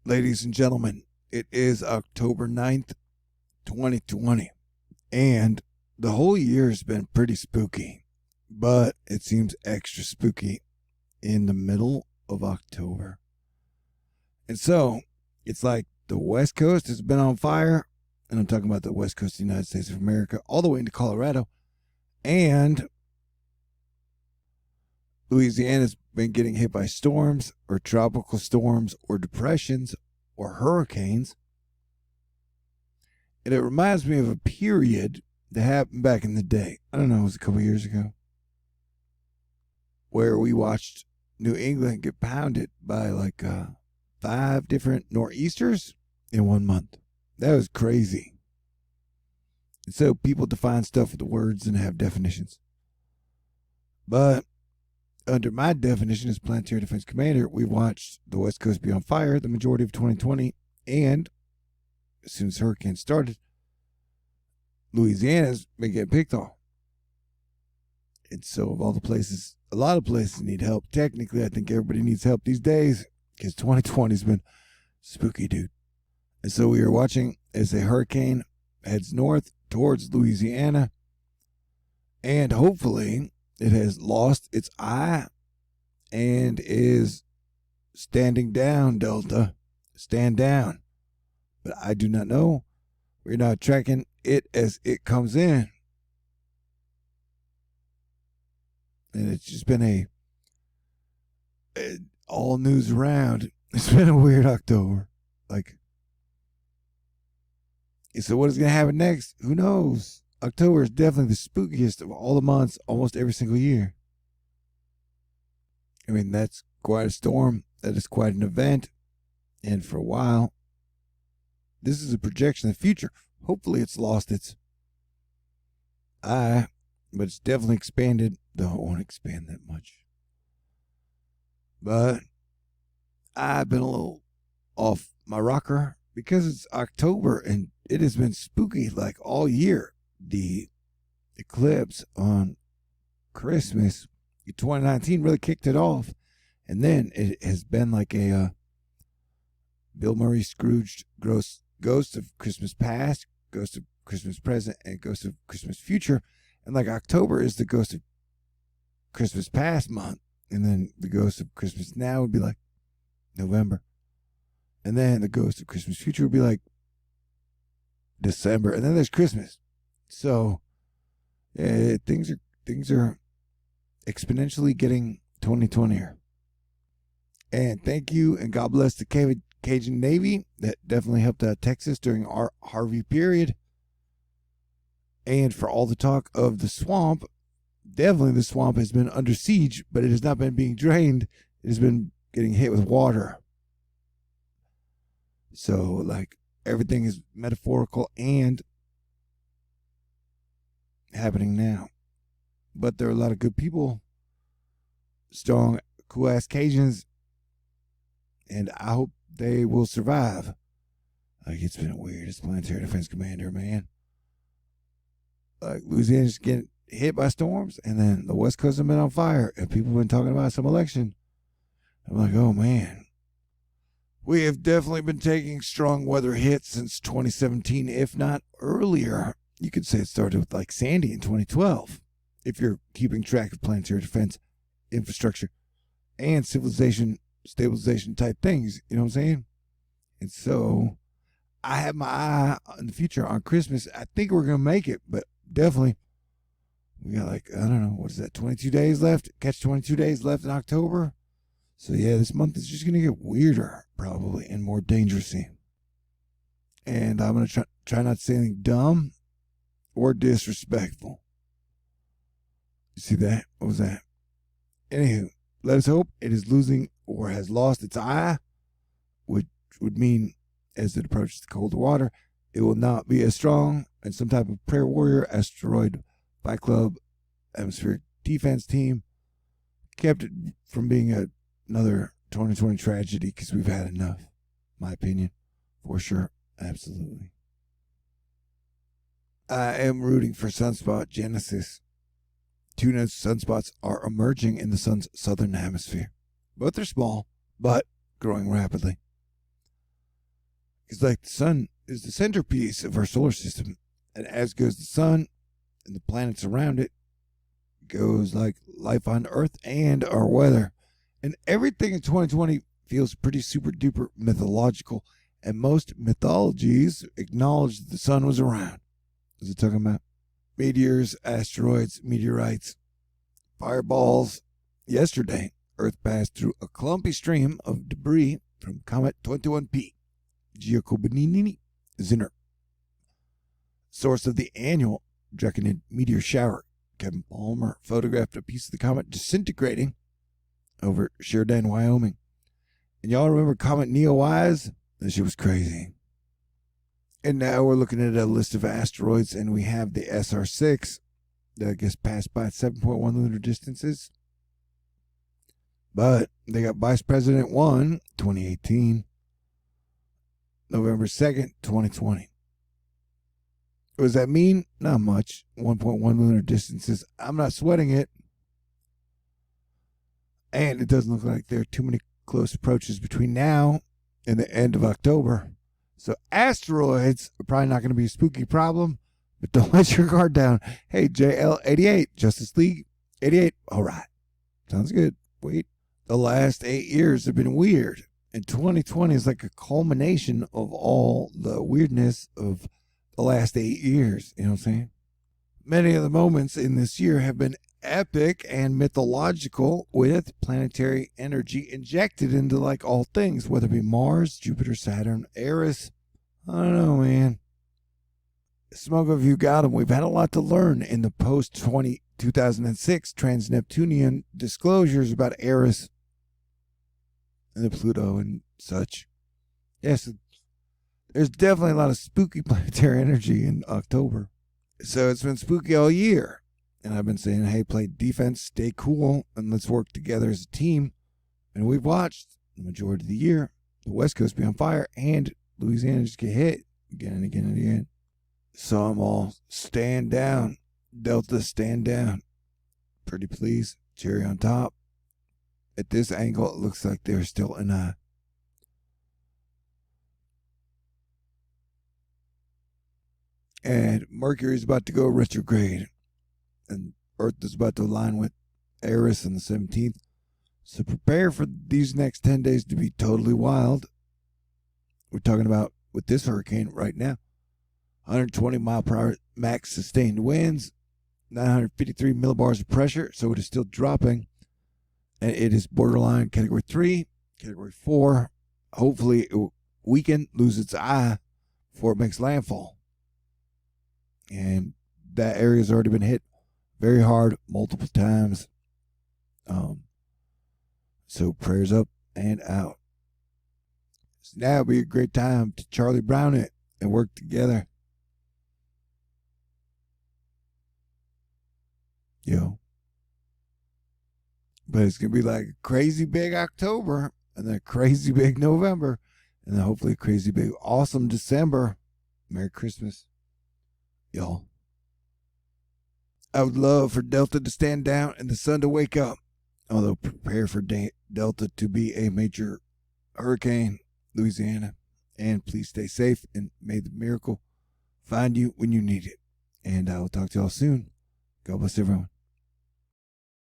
Ladies and gentlemen, it is October 9th, 2020, and the whole year has been pretty spooky, but it seems extra spooky in the middle of October. And so, it's like the West Coast has been on fire, and I'm talking about the West Coast of the United States of America, all the way into Colorado, and Louisiana's been getting hit by storms or tropical storms or depressions or hurricanes. And it reminds me of a period that happened back in the day. I don't know, it was a couple years ago, where we watched New England get pounded by like 5 different nor'easters in 1 month. That was crazy. And so people define stuff with words and have definitions. But under my definition as Planetary Defense Commander, we watched the West Coast be on fire the majority of 2020, and as soon as hurricanes started, Louisiana's been getting picked on. And so of all the places, a lot of places need help. Technically, I think everybody needs help these days because 2020's been spooky, dude. And so we are watching as a hurricane heads north towards Louisiana, and hopefully it has lost its eye and is standing down, Delta. Stand down. But I do not know. We're not tracking it as it comes in. And it's just been all news around. It's been a weird October. So what is going to happen next? Who knows? October is definitely the spookiest of all the months almost every single year. I mean, that's quite a storm. That is quite an event. And for a while, this is a projection of the future. Hopefully it's lost its eye, but it's definitely expanded, though it won't expand that much. But I've been a little off my rocker because it's October and it has been spooky like all year. The eclipse on Christmas 2019 really kicked it off, and then it has been like a Bill Murray Scrooged Ghost of Christmas Past, Ghost of Christmas Present, and Ghost of Christmas Future. And like October is the Ghost of Christmas Past month, and then the Ghost of Christmas Now would be like November, and then the Ghost of Christmas Future would be like December, and then there's Christmas. So, things are exponentially getting 2020er. And thank you, and God bless the Cajun Navy that definitely helped out Texas during our Harvey period. And for all the talk of the swamp, definitely the swamp has been under siege, but it has not been being drained. It has been getting hit with water. So, like, everything is metaphorical and happening now. But there are a lot of good people, strong, cool-ass Cajuns, and I hope they will survive. Like, it's been weird as Planetary Defense Commander, man. Like, Louisiana's getting hit by storms, and then the West Coast has been on fire, and people have been talking about some election. I'm like, oh, man. We have definitely been taking strong weather hits since 2017, if not earlier. You could say it started with like Sandy in 2012, if you're keeping track of planetary defense infrastructure and civilization stabilization type things. You know what I'm saying? And so I have my eye on the future on Christmas. I think we're going to make it, but definitely we got like, I don't know, what is that, 22 days left? Catch 22 days left in October. So yeah, this month is just going to get weirder probably and more dangerous. And I'm going to try not to say anything dumb or disrespectful. You see that? What was that? Anywho, let us hope it is losing or has lost its eye, which would mean as it approaches the colder water, it will not be as strong, and some type of prayer warrior, asteroid, Fight Club, atmospheric defense team kept it from being another 2020 tragedy because we've had enough, my opinion, for sure. Absolutely. I am rooting for Sunspot Genesis. 2 new sunspots are emerging in the sun's southern hemisphere. Both are small, but growing rapidly. Because like the sun is the centerpiece of our solar system, and as goes the sun and the planets around it, goes like life on Earth and our weather. And everything in 2020 feels pretty super duper mythological, and most mythologies acknowledge that the sun was around. Is it talking about meteors, asteroids, meteorites, fireballs? Yesterday, Earth passed through a clumpy stream of debris from Comet 21P, Giacobini Zinner, source of the annual Draconid meteor shower. Kevin Palmer photographed a piece of the comet disintegrating over Sheridan, Wyoming. And y'all remember Comet Neowise? This shit was crazy. And now we're looking at a list of asteroids, and we have the SR6 that I guess passed by at 7.1 lunar distances. But they got Vice President 1, 2018, November 2nd, 2020. What does that mean? Not much. 1.1 lunar distances. I'm not sweating it. And it doesn't look like there are too many close approaches between now and the end of October. So asteroids are probably not going to be a spooky problem, but don't let your guard down. Hey, JL88, Justice League 88. All right. Sounds good. Wait. The last 8 years have been weird. And 2020 is like a culmination of all the weirdness of the last 8 years. You know what I'm saying? Many of the moments in this year have been epic and mythological, with planetary energy injected into like all things, whether it be Mars, Jupiter, Saturn, Eris. I don't know, man. Smoke of you got 'em. We've had a lot to learn in the post-2006 trans-Neptunian disclosures about Eris and the Pluto and such. Yes, there's definitely a lot of spooky planetary energy in October. So it's been spooky all year. And I've been saying, hey, play defense, stay cool, and let's work together as a team. And we've watched the majority of the year the West Coast be on fire and Louisiana just get hit again and again and again. So I'm all stand down. Delta, stand down. Pretty please. Cherry on top. At this angle, it looks like there's still an eye. And Mercury's about to go retrograde. And Earth is about to align with Eris on the 17th. So prepare for these next 10 days to be totally wild. We're talking about, with this hurricane right now, 120 mile per hour max sustained winds, 953 millibars of pressure, so it is still dropping. And it is borderline Category 3, Category 4. Hopefully it will weaken, lose its eye before it makes landfall. And that area has already been hit very hard multiple times. So prayers up and out. So now would be a great time to Charlie Brown it and work together. Yo. But it's going to be like a crazy big October, and then a crazy big November, and then hopefully a crazy big awesome December. Merry Christmas, y'all. I would love for Delta to stand down and the sun to wake up. Although prepare for Delta to be a major hurricane, Louisiana. And please stay safe, and may the miracle find you when you need it. And I will talk to y'all soon. God bless everyone.